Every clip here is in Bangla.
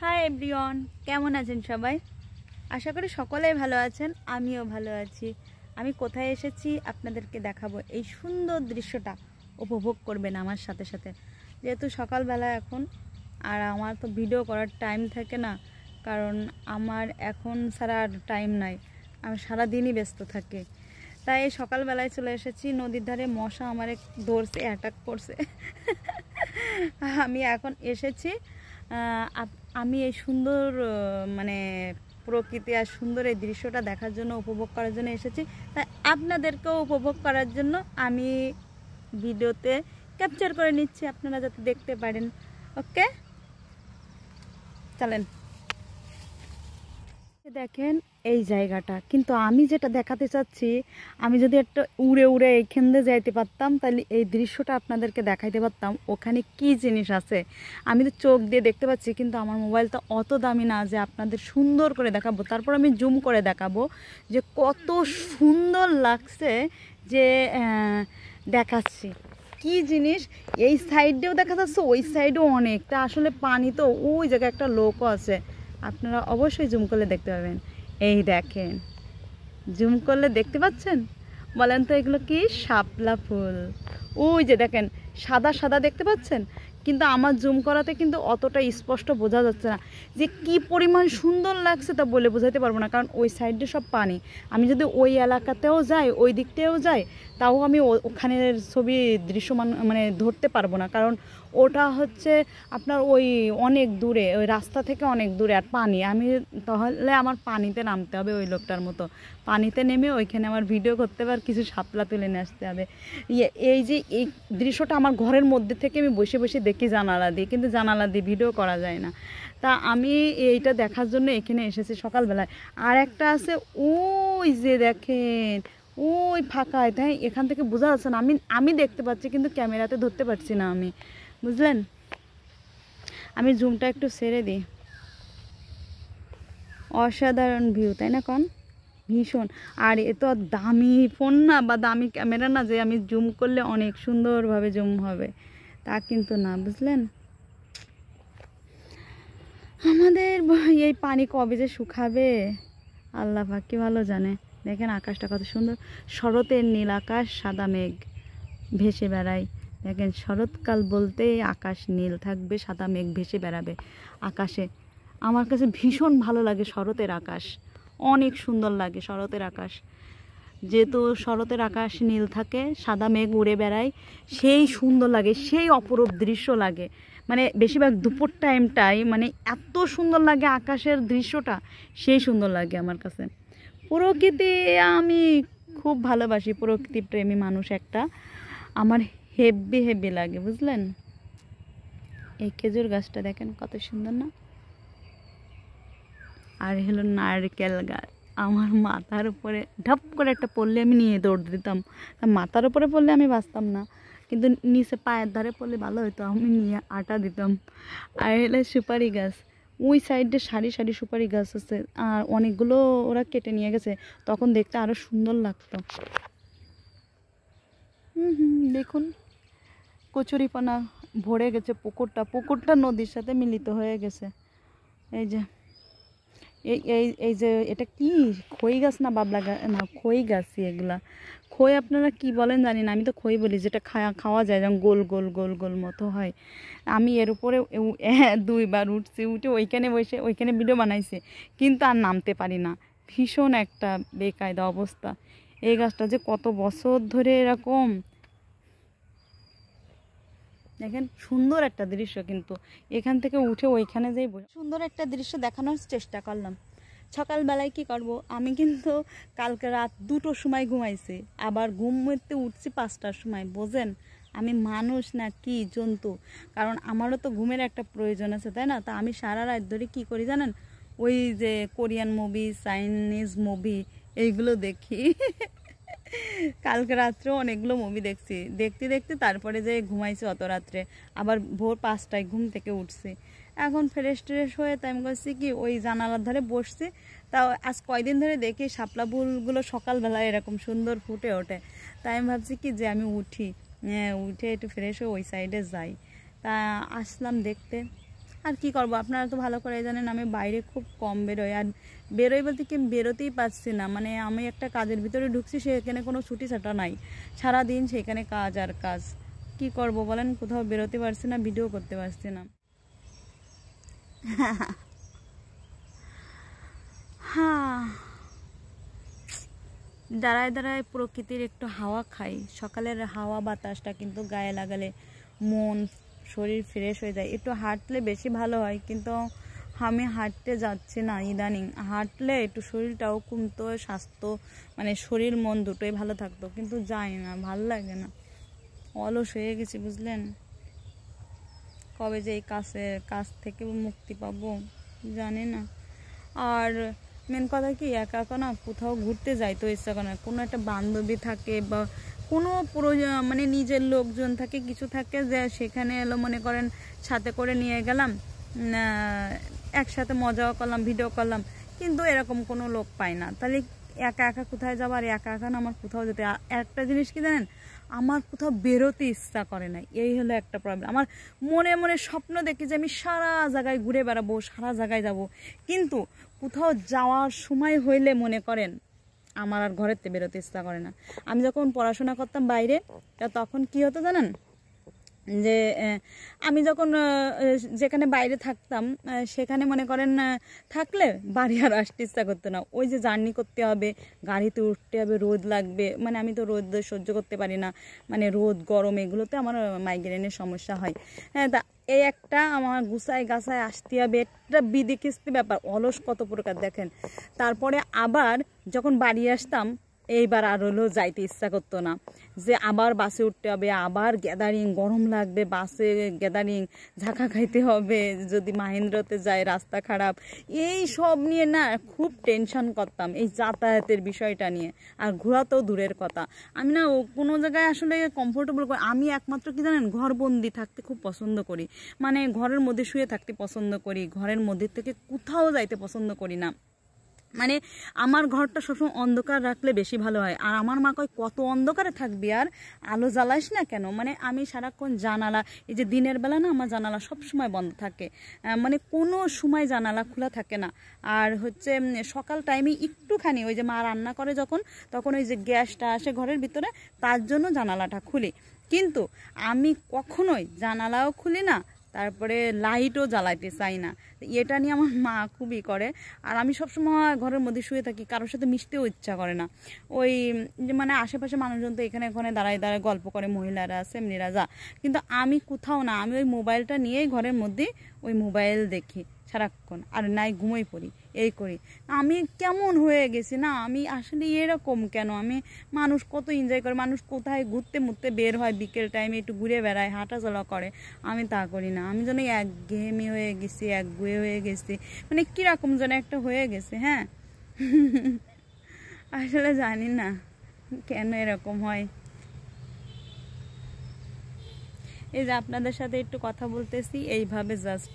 হাই এভরিওয়ান, কেমন আছেন সবাই? আশা করি সকলেই ভালো আছেন, আমিও ভালো আছি। আমি কোথায় এসেছি আপনাদেরকে দেখাবো। এই সুন্দর দৃশ্যটা উপভোগ করবেন আমার সাথে সাথে। যেহেতু সকালবেলা এখন, আর আমার তো ভিডিও করার টাইম থাকে না, কারণ আমার এখন ছাড়া আর টাইম নাই, আমি সারাদিনই ব্যস্ত থাকি। তাই এই সকালবেলায় চলে এসেছি নদীর ধারে। মশা আমার ধরছে, অ্যাটাক করছে। আমি এখন এসেছি, আমি এই সুন্দর মানে প্রকৃতি আর সুন্দর এই দৃশ্যটা দেখার জন্য, উপভোগ করার জন্য এসেছি। তাই আপনাদেরকেও উপভোগ করার জন্য আমি ভিডিওতে ক্যাপচার করে নিচ্ছি, আপনারা যাতে দেখতে পারেন। ওকে, চলেন। দেখেন এই জায়গাটা, কিন্তু আমি যেটা দেখাতে চাচ্ছি, আমি যদি একটা উড়ে উড়ে এইখান দিয়ে যাইতে পারতাম, তাহলে এই দৃশ্যটা আপনাদেরকে দেখাইতে পারতাম ওখানে কি জিনিস আছে। আমি তো চোখ দিয়ে দেখতে পাচ্ছি, কিন্তু আমার মোবাইলটা অত দামি না যে আপনাদের সুন্দর করে দেখাবো। তারপর আমি জুম করে দেখাবো যে কত সুন্দর লাগছে, যে দেখাচ্ছি কি জিনিস। এই সাইডেও দেখা যাচ্ছে, ওই সাইডেও অনেকটা আসলে পানি, তো ওই জায়গায় একটা লোকও আছে। আপনারা অবশ্যই জুম করলে দেখতে পাবেন। এই দেখেন, জুম করলে দেখতে পাচ্ছেন? বলেন তো এগুলো কি? শাপলা ফুল। ওই যে দেখেন সাদা সাদা দেখতে পাচ্ছেন, কিন্তু আমার জুম করাতে কিন্তু অতটা স্পষ্ট বোঝা যাচ্ছে না। যে কি পরিমাণ সুন্দর লাগছে তা বলে বোঝাতে পারবো না, কারণ ওই সাইডে সব পানি। আমি যদি ওই এলাকাতেও যাই, ওই দিকটাও যাই, তাও আমি ওখানের ছবি দৃশ্যমান মানে ধরতে পারবো না, কারণ ওটা হচ্ছে আপনার ওই অনেক দূরে, ওই রাস্তা থেকে অনেক দূরে, আর পানি। আমি তাহলে আমার পানিতে নামতে হবে ওই লোকটার মতো, পানিতে নেমে ওইখানে আমার ভিডিও করতে হবে, আর কিছু শাপলা তুলে নিয়ে আসতে হবে। এই যে এই দৃশ্যটা আমার ঘরের মধ্যে থেকে আমি বসে বসে দেখি জানালা দিয়ে, কিন্তু জানালা দিয়ে ভিডিও করা যায় না। তা আমি এইটা দেখার জন্য এখানে এসেছি সকালবেলায়। আর একটা আছে ওই যে দেখেন, ওই ফাঁকায়, তাই এখান থেকে বোঝা যাচ্ছে না। আমি দেখতে পাচ্ছি, কিন্তু ক্যামেরাতে ধরতে পারছি না আমি, বুঝলেন? আমি জুমটা একটু ছেড়ে দিই। অসাধারণ ভিউ, তাই না? কোন ভীষণ। আর এ তো দামি ফোন না বা দামি ক্যামেরা না যে আমি জুম করলে অনেক সুন্দরভাবে জুম হবে, তা কিন্তু না, বুঝলেন? আমাদের এই পানি কবে যে শুকাবে আল্লাহ পাক কি ভালো জানে। দেখেন আকাশটা কত সুন্দর, শরতের নীল আকাশ, সাদা মেঘ ভেসে বেড়ায়। দেখেন শরৎকাল বলতেই আকাশ নীল থাকবে, সাদা মেঘ ভেসে বেড়াবে আকাশে। আমার কাছে ভীষণ ভালো লাগে শরতের আকাশ, অনেক সুন্দর লাগে শরতের আকাশ। যেহেতু শরতের আকাশ নীল থাকে, সাদা মেঘ উড়ে বেড়ায়, সেই সুন্দর লাগে, সেই অপরূপ দৃশ্য লাগে। মানে বেশিরভাগ দুপুর টাইমটাই মানে এত সুন্দর লাগে আকাশের দৃশ্যটা, সেই সুন্দর লাগে আমার কাছে। প্রকৃতি আমি খুব ভালোবাসি, প্রকৃতি প্রেমী মানুষ একটা, আমার হেব্বি হেব্বি লাগে, বুঝলেন? এই খেজুর গাছটা দেখেন কত সুন্দর না? আর হলো নারকেল গাছ। আমার মাথার উপরে ঢপ করে একটা পড়লে আমি নিয়ে দৌড় দিতাম, মাথার উপরে পড়লে আমি বাঁচতাম না, কিন্তু নিচে পায়ের ধারে পড়লে ভালো হতো, আমি নিয়ে আটা দিতাম। আর হলে সুপারি গাছ, ওই সাইডে সারি সারি সুপারি গাছ আছে, আর অনেকগুলো ওরা কেটে নিয়ে গেছে, তখন দেখতে আরও সুন্দর লাগতো। দেখুন কচুরিপানা ভরে গেছে, পুকুরটা নদীর সাথে মিলিত হয়ে গেছে। এই যে এই এই এই যে এটা কি খই গাছ না বাবলা গাছ? না, খই গাছই এগুলা। খই আপনারা কি বলেন জানি না, আমি তো খই বলি, যেটা খাওয়া যায়, যেমন গোল গোল গোল গোল মতো হয়। আমি এর উপরে 2বার উঠছি, উঠে ওইখানে বসে ওইখানে ভিডিও বানাইছি, কিন্তু আর নামতে পারি না। ভীষণ একটা বেকায়দা অবস্থা। এই গাছটা যে কত বছর ধরে এরকম। দেখেন সুন্দর একটা দৃশ্য, কিন্তু এখান থেকে উঠে ওইখানে যেই সুন্দর একটা দৃশ্য দেখানোর চেষ্টা করলাম। সকালবেলায় কি করব, আমি কিন্তু কালকে রাত 2টোর সময় ঘুমাইছি, আবার ঘুমতে উঠছি 5টার সময়। বোঝেন আমি মানুষ না কি জন্তু? কারণ আমারও তো ঘুমের একটা প্রয়োজন আছে, তাই না? তা আমি সারা রাত ধরে কী করি জানেন? ওই যে কোরিয়ান মুভি, চাইনিজ মুভি, এইগুলো দেখি। কালকে রাত্রেও অনেকগুলো মুভি দেখছি, দেখতে দেখতে তারপরে যে ঘুমাইছি অত রাত্রে, আবার ভোর 5টায় ঘুম থেকে উঠছি। এখন ফ্রেশ ট্রেশ হয়ে তাই আমি করছি কি, ওই জানালার ধারে বসছি। তাও আজ কয়দিন ধরে দেখি শাপলা ফুলগুলো সকালবেলা এরকম সুন্দর ফুটে ওঠে। তাই আমি ভাবছি কি যে আমি উঠে একটু ফ্রেশ হয়ে ওই সাইডে যাই। তা আসলাম দেখতে, আর কি করব, আপনারা তো ভালো করে জানেন আমি বাইরে খুব কম বেরোই। আর বেরোই বলতে কি বেরোতেই পারছি না, মানে আমি একটা কাজের ভিতরে ঢুকছি, সেখানে কোনো ছুটি ছাটা নাই, সারাদিন সেখানে কাজ আর কাজ। কি করব বলেন, কোথাও বেরোতে পারছি না, ভিডিও করতে পারছি না। হ্যাঁ, দাঁড়ায় দাঁড়ায় প্রকৃতির একটু হাওয়া খাই। সকালের হাওয়া বাতাসটা কিন্তু গায়ে লাগালে মন শরীর ফ্রেশ হয়ে যায়। একটু হাঁটলে বেশি ভালো হয়, কিন্তু আমি হাঁটতে যাচ্ছি না ইদানিং। হাঁটলে একটু শরীরটাও কমতো, স্বাস্থ্য মানে শরীর মন দুটোই ভালো থাকতো, কিন্তু যাই না, ভালো লাগে না, অলস হয়ে গেছি বুঝলেন। কবে যে এই কাজ থেকে মুক্তি পাবো জানি না। আর মেন কথা কি, একা একা না কোথাও ঘুরতে যাইতে ইচ্ছা করে না। কোনো একটা বান্ধবী থাকে বা কোনো মানে নিজের লোকজন থাকে, কিছু থাকে, যে সেখানে এলো মনে করেন সাথে করে নিয়ে গেলাম, একসাথে মজাও করলাম, ভিডিও করলাম, কিন্তু এরকম কোনো লোক পাই না। তাহলে একা একা কোথায় যাবো? আর একা একা না আমার কোথাও যেতে, একটা জিনিস কি জানেন, আমার কোথাও বেরোতে ইচ্ছা করে না। এই হলো একটা প্রবলেম। আমার মনে মনে স্বপ্ন দেখি যে আমি সারা জায়গায় ঘুরে বেড়াবো, সারা জায়গায় যাব, কিন্তু কোথাও যাওয়ার সময় হইলে মনে করেন আমার আর ঘরেতে বেরোতে ইচ্ছা করে না। আমি যখন পড়াশোনা করতাম বাইরে, তখন কি হতো জানেন, যে আমি যখন যেখানে বাইরে থাকতাম সেখানে মনে করেন থাকলে বাড়ি আর আসতে ইচ্ছা করতো না। ওই যে জার্নি করতে হবে, গাড়িতে উঠতে হবে, রোদ লাগবে, মানে আমি তো রোদ সহ্য করতে পারি না, মানে রোদ গরম এগুলোতে আমার মাইগ্রেনের সমস্যা হয়। হ্যাঁ, তা এই একটা আমার গুছায় গাছায় আসতে হবে, একটা বিদিকিস্তি ব্যাপার, অলস কত প্রকার দেখেন। তারপরে আবার যখন বাড়ি আসতাম, এইবার আর হলো যাইতে ইচ্ছা করতো না, যে আবার বাসে উঠতে হবে, আবার গ্যাদারিং, গরম লাগবে, বাসে গ্যাদারিং, ঝাঁকা খাইতে হবে, যদি মাহেন্দ্রতে যায় রাস্তা খারাপ, এই সব নিয়ে না খুব টেনশন করতাম, এই যাতায়াতের বিষয়টা নিয়ে। আর ঘোরাতেও দূরের কথা, আমি না কোনো জায়গায় আসলে কমফোর্টেবল করি। আমি একমাত্র কি জানেন, ঘরবন্দি থাকতে খুব পছন্দ করি, মানে ঘরের মধ্যে শুয়ে থাকতে পছন্দ করি, ঘরের মধ্যে থেকে কোথাও যাইতে পছন্দ করি না। মানে আমার ঘরটা সবসময় অন্ধকার রাখলে বেশি ভালো হয়। আর আমার মা কয়, কত অন্ধকারে থাকবি, আর আলো জ্বালাইস না কেন? মানে আমি সারাক্ষণ জানালা, এই যে দিনের বেলা না আমার জানালা সব সময় বন্ধ থাকে, মানে কোনো সময় জানালা খোলা থাকে না। আর হচ্ছে সকাল টাইমে একটুখানি ওই যে মা রান্না করে যখন, তখন ওই যে গ্যাসটা আসে ঘরের ভিতরে, তার জন্য জানালাটা খুলি, কিন্তু আমি কখনোই জানালাও খুলি না, তারপরে লাইটও জ্বালাইতে চাই না। এটা নিয়ে আমার মা খুবই করে। আর আমি সবসময় ঘরের মধ্যে শুয়ে থাকি, কারোর সাথে মিশতেও ইচ্ছা করে না। ওই যে মানে আশেপাশে মানুষজন তো এখানে ওখানে দাঁড়ায় দাঁড়ায় গল্প করে, মহিলারা আছে এমনিরা যা, কিন্তু আমি কোথাও না, আমি ওই মোবাইলটা নিয়েই ঘরের মধ্যে ওই মোবাইল দেখি সারাক্ষণ, আর নাই ঘুমোই পড়ি, এই করি। আমি কেমন হয়ে গেছি না, আমি আসলে এরকম কেন? আমি, মানুষ কত এনজয় করে, মানুষ কোথায় ঘুরতে মুরতে বের হয়, বিকেল টাইমে একটু ঘুরে বেড়ায়, হাঁটাচলা করে, আমি তা করি না। আমি যেন একঘেয়েমি হয়ে গেছি, একগুয়ে হয়ে গেছি, মানে কীরকম যেন একটা হয়ে গেছে। হ্যাঁ, আসলে জানি না কেন এরকম হয়। এই যে আপনাদের সাথে একটু কথা বলতেছি এইভাবে জাস্ট।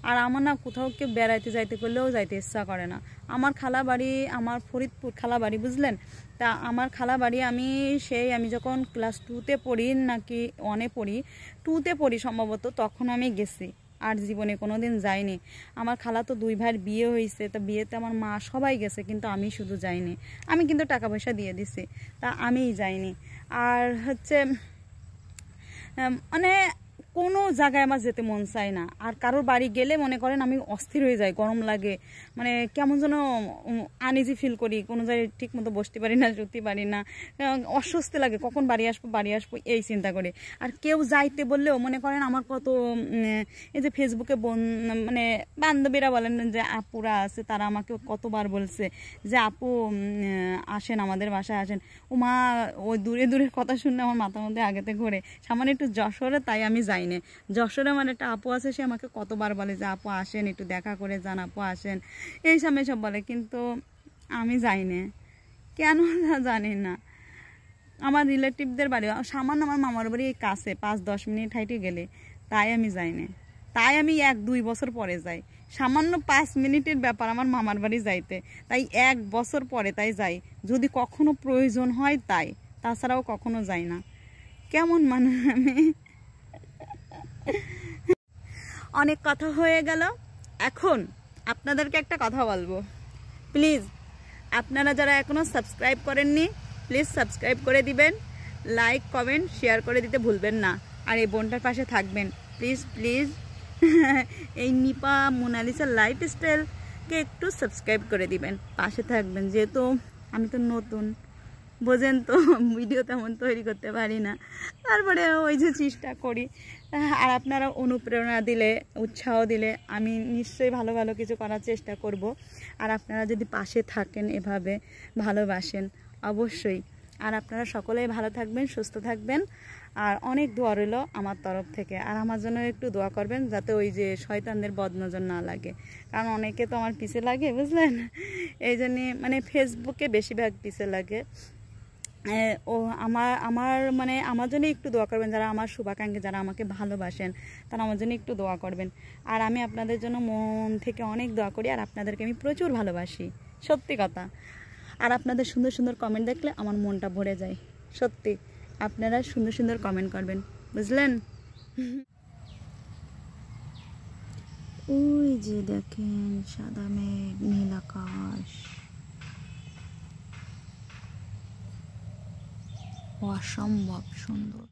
আর আমার না কোথাও কেউ বেড়াইতে যাইতে করলেও যাইতে ইচ্ছা করে না। আমার খালা বাড়ি, আমার ফরিদপুর খালা বাড়ি, বুঝলেন। তা আমার খালা বাড়ি আমি যখন ক্লাস 2-তে পড়ি নাকি 1-এ পড়ি, 2-তে পড়ি সম্ভবত, তখন আমি গেছি, আর জীবনে কোনো দিন যাইনি। আমার খালা তো 2 ভাইয়ের বিয়ে হয়েছে, তা বিয়েতে আমার মা সবাই গেছে, কিন্তু আমি শুধু যাইনি। আমি কিন্তু টাকা পয়সা দিয়ে দিছি, তা আমিই যাইনি। আর হচ্ছে মানে কোনো জায়গায় আমার যেতে মন চায় না। আর কারোর বাড়ি গেলে মনে করেন আমি অস্থির হয়ে যাই, গরম লাগে, মানে কেমন যেন আনইজি ফিল করি, কোনো জায়গায় ঠিক মতো বসতে পারি না, শুতে পারি না, অস্বস্তি লাগে, কখন বাড়ি আসবো এই চিন্তা করে। আর কেউ যাইতে বললেও মনে করেন আমার কত এই যে ফেসবুকে মানে বান্ধবীরা বলেন যে আপুরা আছে, তারা আমাকে কতবার বলছে যে আপু আসেন, আমাদের বাসায় আসেন। ও মা, ওই দূরে দূরের কথা শুনলে আমার মাথার মধ্যে আগেতে ঘোরে। সামান্য একটু যশোরে, তাই আমি যাই না। যশোরে আমার একটা আপু আছে, সে আমাকে কতবার বলে যে আপু আসেন, একটু দেখা করে যান, আপু আসেন, এই সামনে সব বলে, কিন্তু আমি যাই না কেন জানি না। আমার রিলেটিভদের বাড়ি সামান্য, আমার মামার বাড়ি এই কাছে 5-10 মিনিট হাইটে গেলে, তাই আমি যাই না। তাই আমি 1-2 বছর পরে যাই, সামান্য 5 মিনিটের ব্যাপার আমার মামার বাড়ি যাইতে, তাই 1 বছর পরে তাই যাই, যদি কখনো প্রয়োজন হয় তাই, তাছাড়াও কখনো যাই না। কেমন মানুষ আমি। অনেক কথা হয়ে গেল। এখন আপনাদেরকে একটা কথা বলবো, প্লিজ আপনারা যারা এখনও সাবস্ক্রাইব করেননি প্লিজ সাবস্ক্রাইব করে দিবেন, লাইক কমেন্ট শেয়ার করে দিতে ভুলবেন না, আর এই বোনটার পাশে থাকবেন প্লিজ প্লিজ। এই নিপা মোনালিসা লাইফস্টাইলকে একটু সাবস্ক্রাইব করে দিবেন, পাশে থাকবেন, যেহেতু আমি তো নতুন, বোঝেন তো, ভিডিও তেমন তৈরি করতে পারি না, তারপরে ওই যে চেষ্টা করি। আর আপনারা অনুপ্রেরণা দিলে, উৎসাহ দিলে আমি নিশ্চয়ই ভালো ভালো কিছু করার চেষ্টা করব। আর আপনারা যদি পাশে থাকেন, এভাবে ভালোবাসেন অবশ্যই। আর আপনারা সকলেই ভালো থাকবেন, সুস্থ থাকবেন, আর অনেক দোয়া রইল আমার তরফ থেকে। আর আমার জন্য একটু দোয়া করবেন যাতে ওই যে শয়তানদের বদনজর না লাগে, কারণ অনেকে তো আমার পিছে লাগে, বুঝলেন, এই জন্যে মানে ফেসবুকে বেশিরভাগ পিছে লাগে। ও আমার মানে আমার জন্য একটু দোয়া করবেন, যারা আমার শুভাকাঙ্ক্ষী, যারা আমাকে ভালোবাসেন, তারা আমার জন্য একটু দোয়া করবেন। আর আমি আপনাদের জন্য মন থেকে অনেক দোয়া করি, আর আপনাদেরকে আমি প্রচুর ভালোবাসি, সত্যি কথা। আর আপনাদের সুন্দর সুন্দর কমেন্ট দেখলে আমার মনটা ভরে যায়, সত্যি। আপনারা সুন্দর সুন্দর কমেন্ট করবেন, বুঝলেন। ওই যে দেখেন সাদা মেঘ, নীল আকাশ, অসম্ভব সুন্দর।